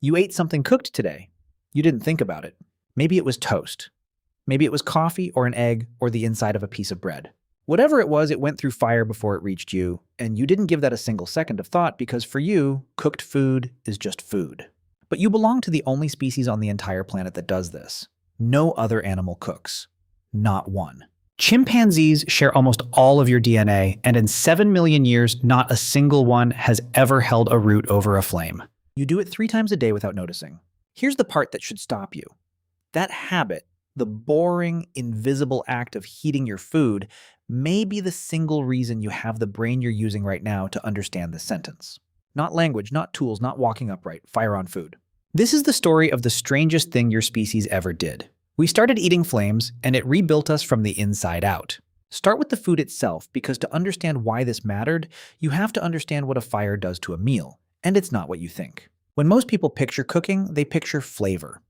You ate something cooked today. You didn't think about it. Maybe it was toast. Maybe it was coffee or an egg or the inside of a piece of bread. Whatever it was, it went through fire before it reached you, and you didn't give that a single second of thought because for you, cooked food is just food. But you belong to the only species on the entire planet that does this. No other animal cooks. Not one. Chimpanzees share almost all of your DNA, and in 7 million years, not a single one has ever held a root over a flame. You do it 3 times a day without noticing. Here's the part that should stop you. That habit, the boring, invisible act of heating your food, may be the single reason you have the brain you're using right now to understand this sentence. Not language, not tools, not walking upright, fire on food. This is the story of the strangest thing your species ever did. We started eating flames, and it rebuilt us from the inside out. Start with the food itself, because to understand why this mattered, you have to understand what a fire does to a meal, and it's not what you think. When most people picture cooking, they picture flavor.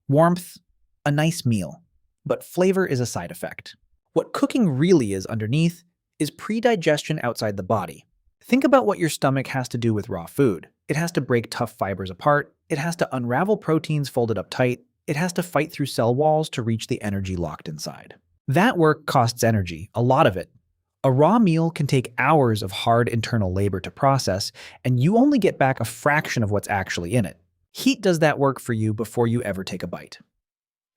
Warmth, a nice meal. But flavor is a side effect. What cooking really is underneath is pre-digestion outside the body. Think about what your stomach has to do with raw food. It has to break tough fibers apart, it has to unravel proteins folded up tight, it has to fight through cell walls to reach the energy locked inside. That work costs energy, a lot of it. A raw meal can take hours of hard internal labor to process, and you only get back a fraction of what's actually in it. Heat does that work for you before you ever take a bite.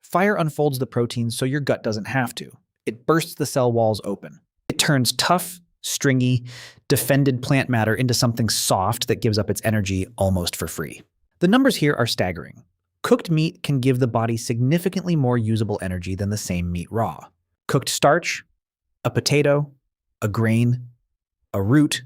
Fire unfolds the proteins so your gut doesn't have to. It bursts the cell walls open. It turns tough, stringy, defended plant matter into something soft that gives up its energy almost for free. The numbers here are staggering. Cooked meat can give the body significantly more usable energy than the same meat raw. Cooked starch, a potato, a grain, a root,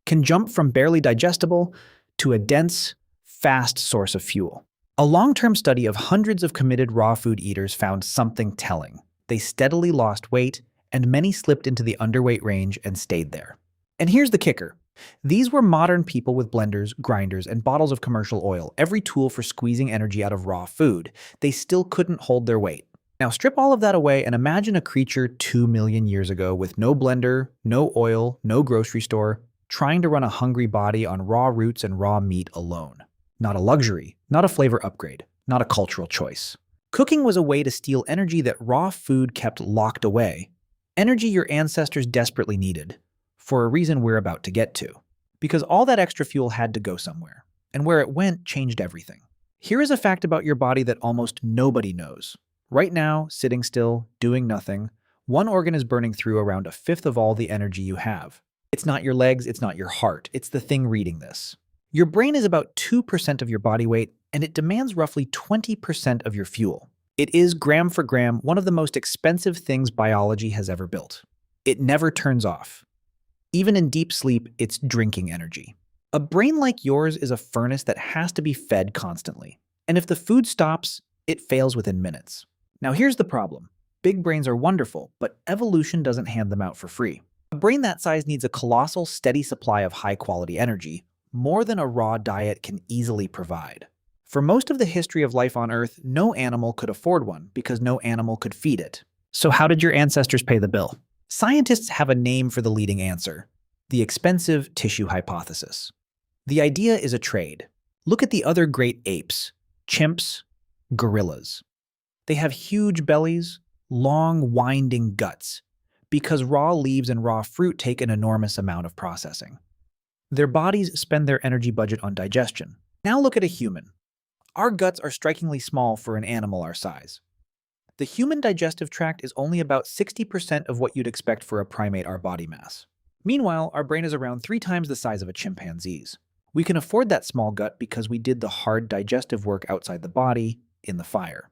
can jump from barely digestible to a dense, fast source of fuel. A long-term study of hundreds of committed raw food eaters found something telling. They steadily lost weight, and many slipped into the underweight range and stayed there. And here's the kicker. These were modern people with blenders, grinders, and bottles of commercial oil, every tool for squeezing energy out of raw food. They still couldn't hold their weight. Now strip all of that away and imagine a creature 2 million years ago with no blender, no oil, no grocery store, trying to run a hungry body on raw roots and raw meat alone. Not a luxury, not a flavor upgrade, not a cultural choice. Cooking was a way to steal energy that raw food kept locked away, energy your ancestors desperately needed, for a reason we're about to get to. Because all that extra fuel had to go somewhere, and where it went changed everything. Here is a fact about your body that almost nobody knows. Right now, sitting still, doing nothing, one organ is burning through around 1/5 of all the energy you have. It's not your legs, it's not your heart, it's the thing reading this. Your brain is about 2% of your body weight, and it demands roughly 20% of your fuel. It is, gram for gram, one of the most expensive things biology has ever built. It never turns off. Even in deep sleep, it's drinking energy. A brain like yours is a furnace that has to be fed constantly. And if the food stops, it fails within minutes. Now here's the problem. Big brains are wonderful, but evolution doesn't hand them out for free. A brain that size needs a colossal, steady supply of high-quality energy, more than a raw diet can easily provide. For most of the history of life on Earth, no animal could afford one because no animal could feed it. So how did your ancestors pay the bill? Scientists have a name for the leading answer: the expensive tissue hypothesis. The idea is a trade. Look at the other great apes, chimps, gorillas. They have huge bellies, long, winding guts, because raw leaves and raw fruit take an enormous amount of processing. Their bodies spend their energy budget on digestion. Now look at a human. Our guts are strikingly small for an animal our size. The human digestive tract is only about 60% of what you'd expect for a primate our body mass. Meanwhile, our brain is around 3 times the size of a chimpanzee's. We can afford that small gut because we did the hard digestive work outside the body, in the fire.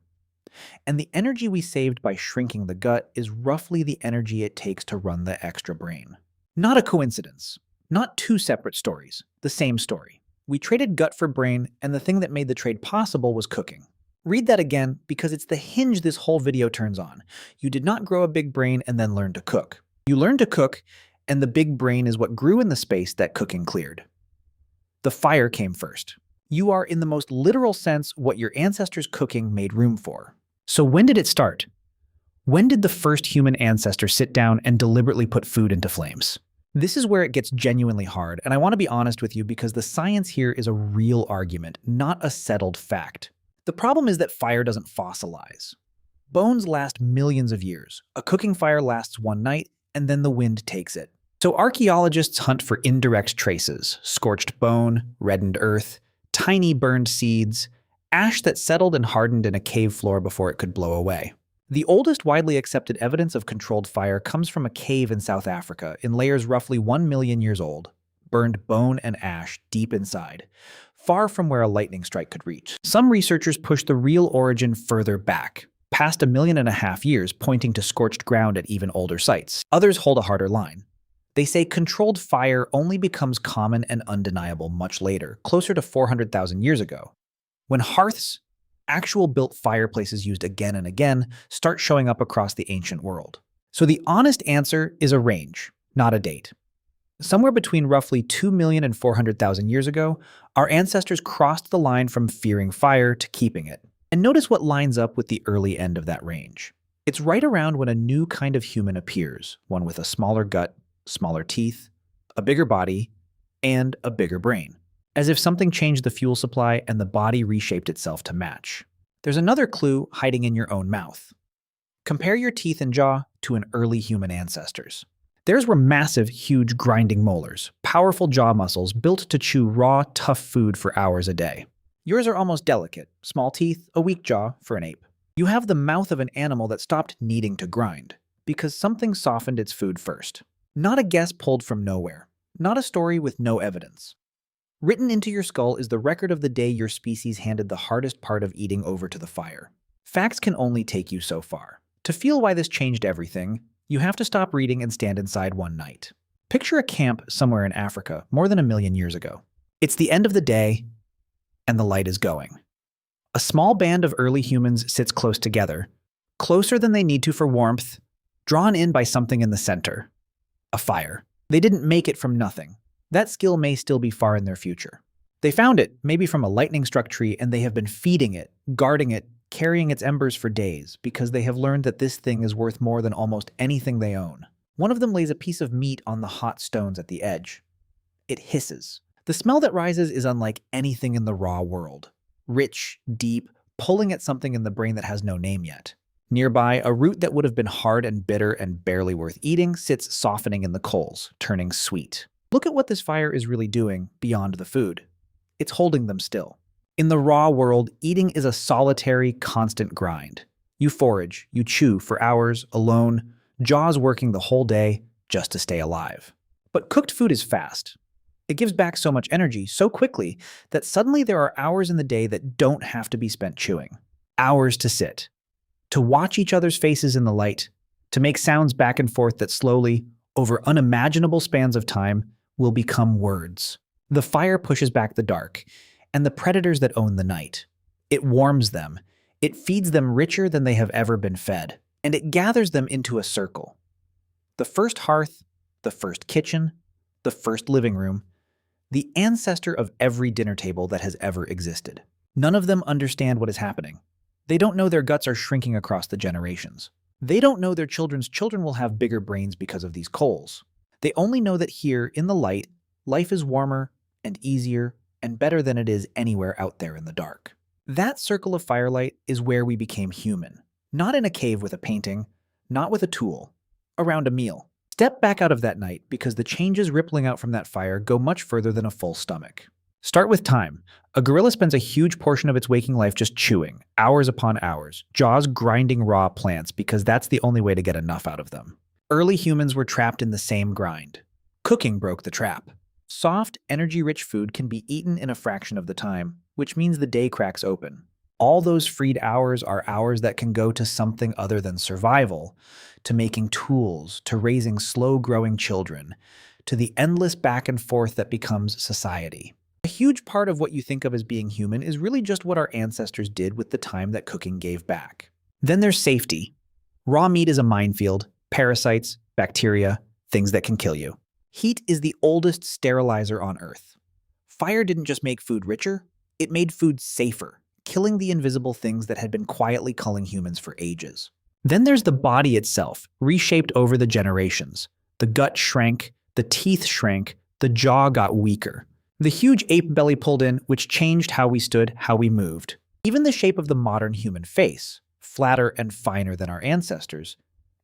And the energy we saved by shrinking the gut is roughly the energy it takes to run the extra brain. Not a coincidence. Not 2 separate stories, the same story. We traded gut for brain, and the thing that made the trade possible was cooking. Read that again, because it's the hinge this whole video turns on. You did not grow a big brain and then learn to cook. You learned to cook, and the big brain is what grew in the space that cooking cleared. The fire came first. You are, in the most literal sense, what your ancestors' cooking made room for. So when did it start? When did the first human ancestor sit down and deliberately put food into flames? This is where it gets genuinely hard, and I want to be honest with you because the science here is a real argument, not a settled fact. The problem is that fire doesn't fossilize. Bones last millions of years. A cooking fire lasts one night, and then the wind takes it. So archaeologists hunt for indirect traces: scorched bone, reddened earth, tiny burned seeds, ash that settled and hardened in a cave floor before it could blow away. The oldest widely accepted evidence of controlled fire comes from a cave in South Africa in layers roughly 1 million years old, burned bone and ash deep inside, far from where a lightning strike could reach. Some researchers push the real origin further back, past 1.5 million years, pointing to scorched ground at even older sites. Others hold a harder line. They say controlled fire only becomes common and undeniable much later, closer to 400,000 years ago, when hearths, actual built fireplaces used again and again, start showing up across the ancient world. So the honest answer is a range, not a date. Somewhere between roughly 2 million and 400,000 years ago, our ancestors crossed the line from fearing fire to keeping it. And notice what lines up with the early end of that range. It's right around when a new kind of human appears, one with a smaller gut, smaller teeth, a bigger body, and a bigger brain. As if something changed the fuel supply and the body reshaped itself to match. There's another clue hiding in your own mouth. Compare your teeth and jaw to an early human ancestors. Theirs were massive, huge grinding molars, powerful jaw muscles built to chew raw, tough food for hours a day. Yours are almost delicate, small teeth, a weak jaw for an ape. You have the mouth of an animal that stopped needing to grind, because something softened its food first. Not a guess pulled from nowhere, not a story with no evidence. Written into your skull is the record of the day your species handed the hardest part of eating over to the fire. Facts can only take you so far. To feel why this changed everything, you have to stop reading and stand inside one night. Picture a camp somewhere in Africa more than 1 million years ago. It's the end of the day, and the light is going. A small band of early humans sits close together, closer than they need to for warmth, drawn in by something in the center. A fire. They didn't make it from nothing. That skill may still be far in their future. They found it, maybe from a lightning-struck tree, and they have been feeding it, guarding it, carrying its embers for days, because they have learned that this thing is worth more than almost anything they own. One of them lays a piece of meat on the hot stones at the edge. It hisses. The smell that rises is unlike anything in the raw world. Rich, deep, pulling at something in the brain that has no name yet. Nearby, a root that would have been hard and bitter and barely worth eating sits softening in the coals, turning sweet. Look at what this fire is really doing beyond the food. It's holding them still. In the raw world, eating is a solitary, constant grind. You forage, you chew for hours, alone, jaws working the whole day just to stay alive. But cooked food is fast. It gives back so much energy so quickly that suddenly there are hours in the day that don't have to be spent chewing. Hours to sit, to watch each other's faces in the light, to make sounds back and forth that slowly, over unimaginable spans of time, will become words. The fire pushes back the dark, and the predators that own the night. It warms them. It feeds them richer than they have ever been fed, and it gathers them into a circle. The first hearth, the first kitchen, the first living room, the ancestor of every dinner table that has ever existed. None of them understand what is happening. They don't know their guts are shrinking across the generations. They don't know their children's children will have bigger brains because of these coals. They only know that here, in the light, life is warmer and easier and better than it is anywhere out there in the dark. That circle of firelight is where we became human. Not in a cave with a painting, not with a tool, around a meal. Step back out of that night because the changes rippling out from that fire go much further than a full stomach. Start with time. A gorilla spends a huge portion of its waking life just chewing, hours upon hours, jaws grinding raw plants because that's the only way to get enough out of them. Early humans were trapped in the same grind. Cooking broke the trap. Soft, energy-rich food can be eaten in a fraction of the time, which means the day cracks open. All those freed hours are hours that can go to something other than survival, to making tools, to raising slow-growing children, to the endless back and forth that becomes society. A huge part of what you think of as being human is really just what our ancestors did with the time that cooking gave back. Then there's safety. Raw meat is a minefield. Parasites, bacteria, things that can kill you. Heat is the oldest sterilizer on Earth. Fire didn't just make food richer, it made food safer, killing the invisible things that had been quietly culling humans for ages. Then there's the body itself, reshaped over the generations. The gut shrank, The teeth shrank, the jaw got weaker. The huge ape belly pulled in, which changed how we stood, how we moved. Even the shape of the modern human face, flatter and finer than our ancestors,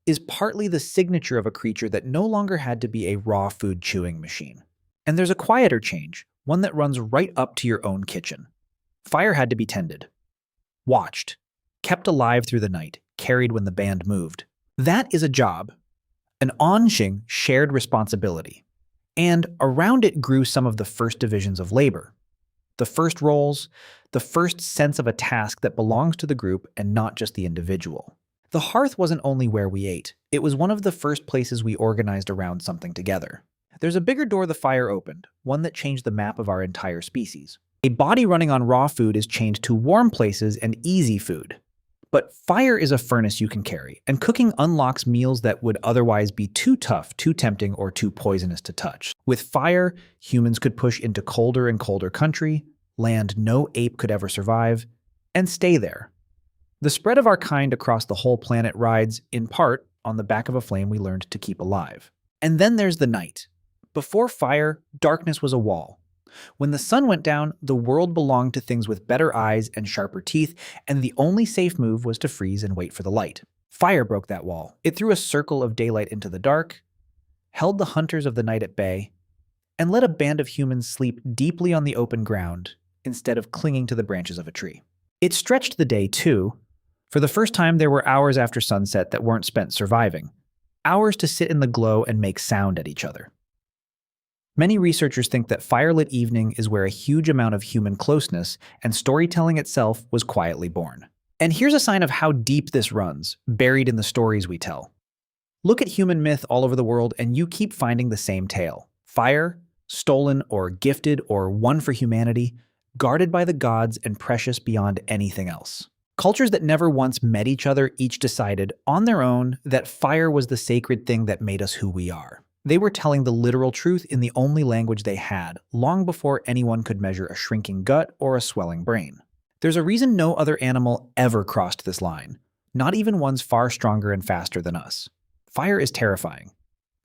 is partly the signature of a creature that no longer had to be a raw food chewing machine. And there's a quieter change, one that runs right up to your own kitchen. Fire had to be tended, watched, kept alive through the night, carried when the band moved. That is a job, an onshing shared responsibility. And around it grew some of the first divisions of labor. The first roles, the first sense of a task that belongs to the group and not just the individual. The hearth wasn't only where we ate, it was one of the first places we organized around something together. There's a bigger door the fire opened, one that changed the map of our entire species. A body running on raw food is chained to warm places and easy food. But fire is a furnace you can carry, and cooking unlocks meals that would otherwise be too tough, too tempting, or too poisonous to touch. With fire, humans could push into colder and colder country, land no ape could ever survive, and stay there. The spread of our kind across the whole planet rides, in part, on the back of a flame we learned to keep alive. And then there's the night. Before fire, darkness was a wall. When the sun went down, the world belonged to things with better eyes and sharper teeth, and the only safe move was to freeze and wait for the light. Fire broke that wall. It threw a circle of daylight into the dark, held the hunters of the night at bay, and let a band of humans sleep deeply on the open ground instead of clinging to the branches of a tree. It stretched the day, too. For the first time, there were hours after sunset that weren't spent surviving, hours to sit in the glow and make sound at each other. Many researchers think that firelit evening is where a huge amount of human closeness and storytelling itself was quietly born. And here's a sign of how deep this runs, buried in the stories we tell. Look at human myth all over the world and you keep finding the same tale. Fire, stolen or gifted or won for humanity, guarded by the gods and precious beyond anything else. Cultures that never once met each other each decided, on their own, that fire was the sacred thing that made us who we are. They were telling the literal truth in the only language they had, long before anyone could measure a shrinking gut or a swelling brain. There's a reason no other animal ever crossed this line, not even ones far stronger and faster than us. Fire is terrifying.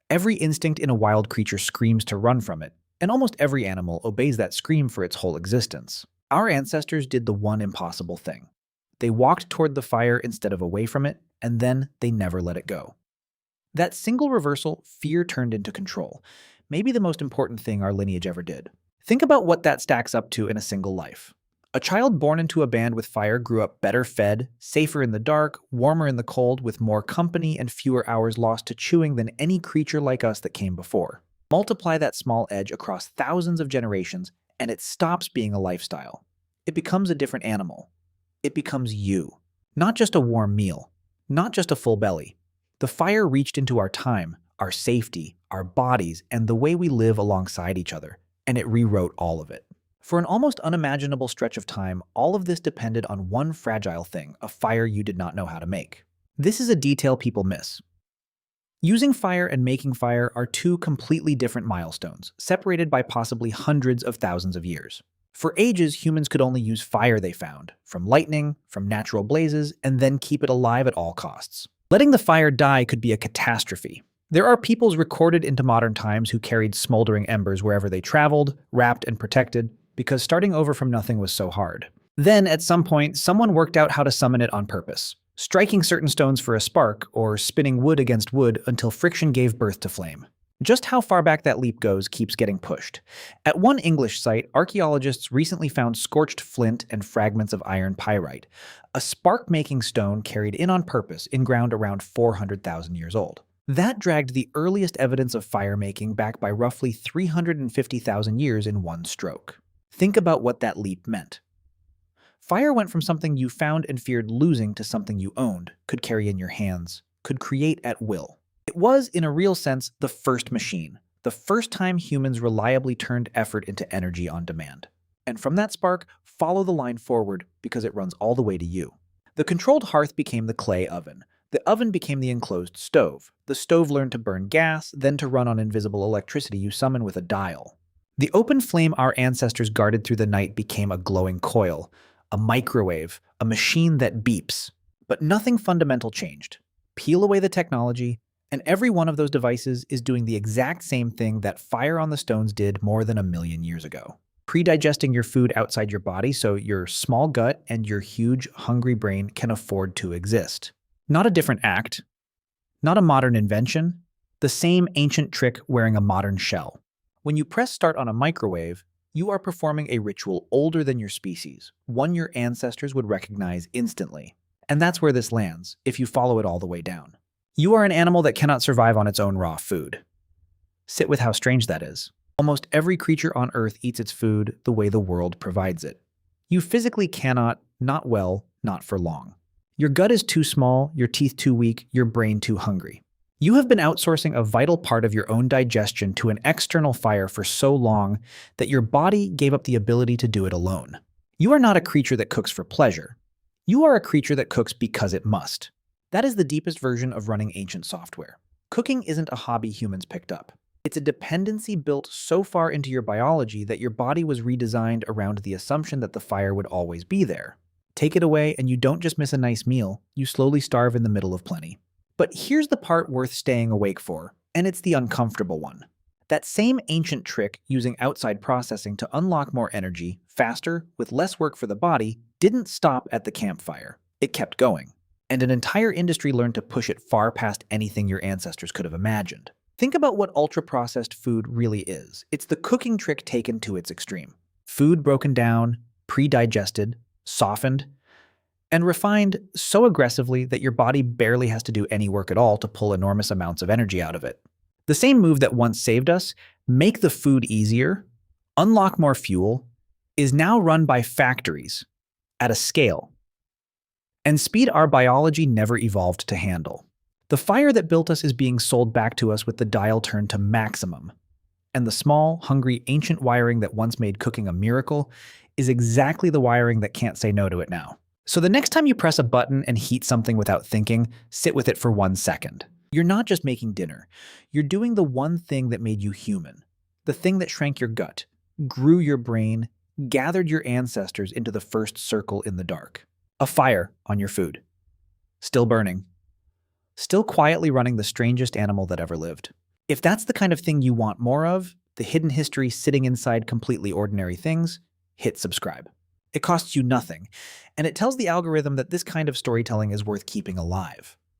Every instinct in a wild creature screams to run from it, and almost every animal obeys that scream for its whole existence. Our ancestors did the one impossible thing. They walked toward the fire instead of away from it, and then they never let it go. That single reversal, fear turned into control. Maybe the most important thing our lineage ever did. Think about what that stacks up to in a single life. A child born into a band with fire grew up better fed, safer in the dark, warmer in the cold, with more company and fewer hours lost to chewing than any creature like us that came before. Multiply that small edge across thousands of generations, and it stops being a lifestyle. It becomes a different animal. It becomes you. Not just a warm meal. Not just a full belly. The fire reached into our time, our safety, our bodies, and the way we live alongside each other, and it rewrote all of it. For an almost unimaginable stretch of time, all of this depended on one fragile thing, a fire you did not know how to make. This is a detail people miss. Using fire and making fire are two completely different milestones, separated by possibly hundreds of thousands of years. For ages, humans could only use fire they found, from lightning, from natural blazes, and then keep it alive at all costs. Letting the fire die could be a catastrophe. There are peoples recorded into modern times who carried smoldering embers wherever they traveled, wrapped and protected, because starting over from nothing was so hard. Then, at some point, someone worked out how to summon it on purpose, striking certain stones for a spark, or spinning wood against wood until friction gave birth to flame. Just how far back that leap goes keeps getting pushed. At one English site, archaeologists recently found scorched flint and fragments of iron pyrite, a spark-making stone carried in on purpose in ground around 400,000 years old. That dragged the earliest evidence of fire-making back by roughly 350,000 years in one stroke. Think about what that leap meant. Fire went from something you found and feared losing to something you owned, could carry in your hands, could create at will. It was, in a real sense, the first machine, the first time humans reliably turned effort into energy on demand. And from that spark, follow the line forward because it runs all the way to you. The controlled hearth became the clay oven. The oven became the enclosed stove. The stove learned to burn gas, then to run on invisible electricity you summon with a dial. The open flame our ancestors guarded through the night became a glowing coil, a microwave, a machine that beeps. But nothing fundamental changed. Peel away the technology, And every one of those devices is doing the exact same thing that fire on the stones did more than 1 million years ago. Pre-digesting your food outside your body so your small gut and your huge, hungry brain can afford to exist. Not a different act, not a modern invention, the same ancient trick wearing a modern shell. When you press start on a microwave, you are performing a ritual older than your species, one your ancestors would recognize instantly. And that's where this lands, if you follow it all the way down. You are an animal that cannot survive on its own raw food. Sit with how strange that is. Almost every creature on Earth eats its food the way the world provides it. You physically cannot, not well, not for long. Your gut is too small, your teeth too weak, your brain too hungry. You have been outsourcing a vital part of your own digestion to an external fire for so long that your body gave up the ability to do it alone. You are not a creature that cooks for pleasure. You are a creature that cooks because it must. That is the deepest version of running ancient software. Cooking isn't a hobby humans picked up. It's a dependency built so far into your biology that your body was redesigned around the assumption that the fire would always be there. Take it away and you don't just miss a nice meal, you slowly starve in the middle of plenty. But here's the part worth staying awake for, and it's the uncomfortable one. That same ancient trick using outside processing to unlock more energy, faster, with less work for the body, didn't stop at the campfire. It kept going. And an entire industry learned to push it far past anything your ancestors could have imagined. Think about what ultra-processed food really is. It's the cooking trick taken to its extreme. Food broken down, pre-digested, softened, and refined so aggressively that your body barely has to do any work at all to pull enormous amounts of energy out of it. The same move that once saved us, make the food easier, unlock more fuel, is now run by factories at a scale and speed our biology never evolved to handle. The fire that built us is being sold back to us with the dial turned to maximum. And the small, hungry, ancient wiring that once made cooking a miracle is exactly the wiring that can't say no to it now. So the next time you press a button and heat something without thinking, sit with it for 1 second. You're not just making dinner. You're doing the one thing that made you human. The thing that shrank your gut, grew your brain, gathered your ancestors into the first circle in the dark. A fire on your food. Still burning. Still quietly running the strangest animal that ever lived. If that's the kind of thing you want more of, the hidden history sitting inside completely ordinary things, hit subscribe. It costs you nothing, and it tells the algorithm that this kind of storytelling is worth keeping alive.